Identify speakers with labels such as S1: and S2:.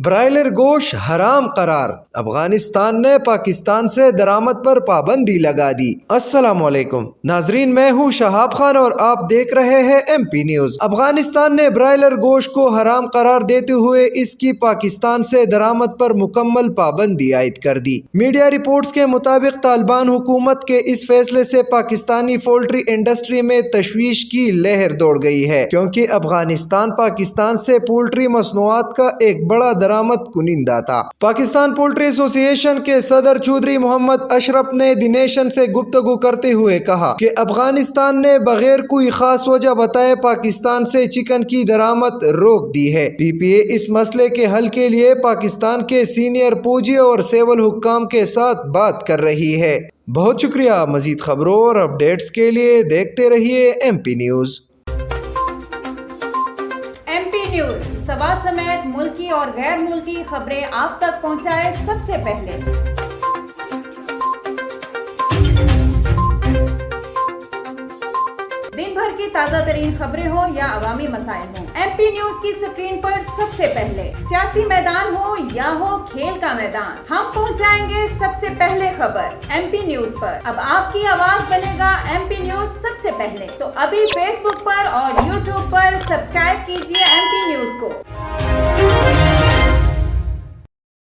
S1: Broiler گوشت حرام قرار، افغانستان نے پاکستان سے درآمد پر پابندی لگا دی۔ السلام علیکم ناظرین، میں ہوں شہاب خان اور آپ دیکھ رہے ہیں ایم پی نیوز۔ افغانستان نے برائلر گوشت کو حرام قرار دیتے ہوئے اس کی پاکستان سے درآمد پر مکمل پابندی عائد کر دی۔ میڈیا رپورٹس کے مطابق طالبان حکومت کے اس فیصلے سے پاکستانی پولٹری انڈسٹری میں تشویش کی لہر دوڑ گئی ہے، کیونکہ افغانستان پاکستان سے پولٹری مصنوعات کا ایک بڑا درآمد کنندہ تھا۔ پاکستان پولٹری ایسوسی ایشن کے صدر چودھری محمد اشرف نے دی نیشن سے گفتگو کرتے ہوئے کہا کہ افغانستان نے بغیر کوئی خاص وجہ بتائے پاکستان سے چکن کی درآمد روک دی ہے۔ پی پی اے اس مسئلے کے حل کے لیے پاکستان کے سینئر فوجی اور سول حکام کے ساتھ بات کر رہی ہے۔ بہت شکریہ۔ مزید خبروں اور اپڈیٹس کے لیے دیکھتے رہیے M P news.
S2: M P news Swat سمیت ملکی اور غیر ملکی خبریں آپ تک پہنچائے سب سے پہلے۔ دن بھر کی تازہ ترین خبریں ہوں یا عوامی مسائل ہوں، ایم پی نیوز کی سکرین پر سب سے پہلے۔ سیاسی میدان ہو یا ہو کھیل کا میدان، ہم پہنچائیں گے سب سے پہلے خبر ایم پی نیوز پر۔ اب آپ کی آواز بنے گا ایم پی نیوز سب سے پہلے، تو ابھی فیس بک پر اور یوٹیوب پر سبسکرائب کیجیے ایم پی نیوز کو۔